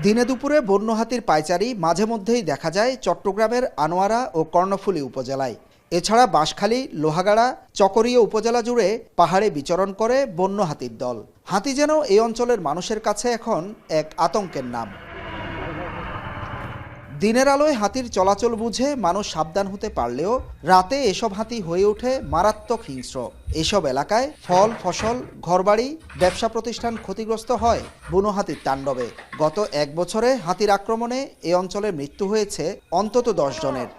দিনে দুপুরে বন্য হাতির পায়চারি মাঝে মধ্যেই দেখা যায় চট্টগ্রামের আনোয়ারা ও কর্ণফুলী উপজেলায়। এছাড়া বাঁশখালী, লোহাগাড়া, চকরিয়া উপজেলা জুড়ে পাহাড়ে বিচরণ করে বন্য হাতির দল। হাতি যেন এই অঞ্চলের মানুষের কাছে এখন এক আতঙ্কের নাম। দিনের আলোয় হাতির চলাচল বুঝে মানুষ সাবধান হতে পারলেও রাতে এসব হাতি হয়ে ওঠে মারাত্মক হিংস্র। এসব এলাকায় ফল, ফসল, ঘরবাড়ি, ব্যবসা প্রতিষ্ঠান ক্ষতিগ্রস্ত হয় বুনো হাতির তাণ্ডবে। গত এক বছরে হাতির আক্রমণে এ অঞ্চলে মৃত্যু হয়েছে অন্তত 10 জনের।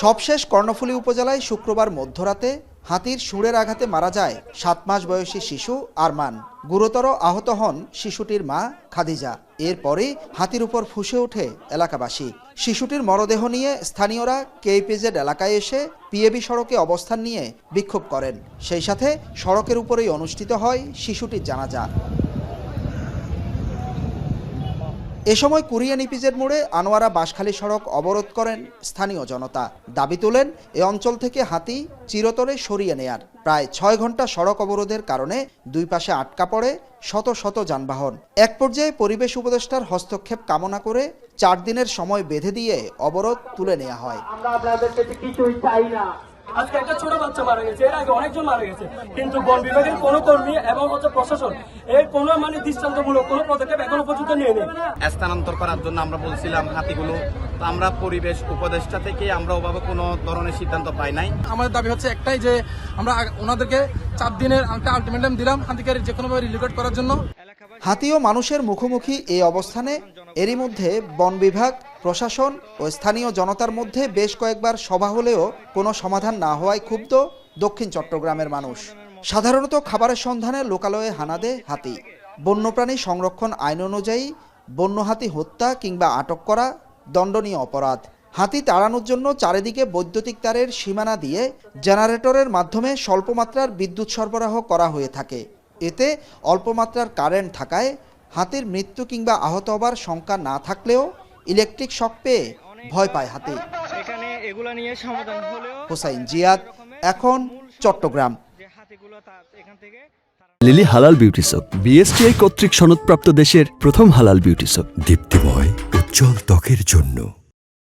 সবশেষ কর্ণফুলী উপজেলায় শুক্রবার মধ্যরাতে হাতির শুঁড়ের আঘাতে মারা যায় 7 মাস বয়সী শিশু আরমান। গুরুতর আহত হন শিশুটির মা খাদিজা। এরপরে হাতির উপর ফুঁসে ওঠে এলাকাবাসী। শিশুটির মরদেহ নিয়ে স্থানীয়রা কেইপিজেড এলাকায় এসে পিএবি সড়কে অবস্থান নিয়ে বিক্ষোভ করেন। সেই সাথে সড়কের উপরেই অনুষ্ঠিত হয় শিশুটির জানাজা। এ সময় কুরিয়ান ইপিজেড মোড়ে আনোয়ারা বাঁশখালী সড়ক অবরোধ করেন স্থানীয় জনতা। দাবি তোলেন এ অঞ্চল থেকে হাতি চিরতরে সরিয়ে নেয়ার। প্রায় 6 ঘন্টা সড়ক অবরোধের কারণে দুই পাশে আটকা পড়ে শত শত যানবাহন। এক পর্যায়ে পরিবেশ উপদেষ্টার হস্তক্ষেপ কামনা করে 4 দিনের সময় বেঁধে দিয়ে অবরোধ তুলে নেওয়া হয়। আজকে একটা ছোট বাচ্চা মারা গেছে, এর আগে অনেকজন মারা গেছে, কিন্তু বন বিভাগের কোনো কর্মী এবং প্রশাসন এর কোনো দৃষ্টান্তমূলক কোনো পদক্ষেপ এখনো পর্যন্ত নিয়ে নেই। স্থানান্তর করার জন্য আমরা বলছিলাম হাতিগুলো, তো আমরা পরিবেশ উপদেষ্টা থেকে আমরা ওভাবে কোনো ধরনের সিদ্ধান্ত পাই নাই। আমাদের দাবি হচ্ছে একটাই, যে আমরা ওনাদেরকে 4 দিনের আলটিমেটাম দিলাম হাতিকে যে কোনোভাবে রিলোকেট করার জন্য। হাতি ও মানুষের মুখোমুখি এই অবস্থানে এরই মধ্যে বন বিভাগ, প্রশাসন ও স্থানীয় জনতার মধ্যে বেশ কয়েকবার সভা হলেও কোনো সমাধান না হওয়ায় ক্ষুব্ধ দক্ষিণ চট্টগ্রামের মানুষ। সাধারণত খাবারের সন্ধানে লোকালয়ে হানা দেয় হাতি। বন্যপ্রাণী সংরক্ষণ আইন অনুযায়ী বন্য হাতি হত্যা কিংবা আটক করা দণ্ডনীয় অপরাধ। হাতি তাড়ানোর জন্য চারিদিকে বৈদ্যুতিক তারের সীমানা দিয়ে জেনারেটরের মাধ্যমে স্বল্পমাত্রার বিদ্যুৎ সরবরাহ করা হয়ে থাকে। এতে অল্পমাত্রার কারেন্ট থাকায় হাতির মৃত্যু কিংবা আহত হবার শঙ্কা না থাকলেও ইলেকট্রিক শক পেয়ে ভয় পায় হাতি। হোসাইন জিয়াদ, এখন চট্টগ্রাম। লিলি হালাল বিউটি সোপ, বিএসটিআই কর্তৃক সনদপ্রাপ্ত দেশের প্রথম হালাল বিউটি সোপ, দীপ্তিময় উজ্জ্বল ত্বকের জন্য।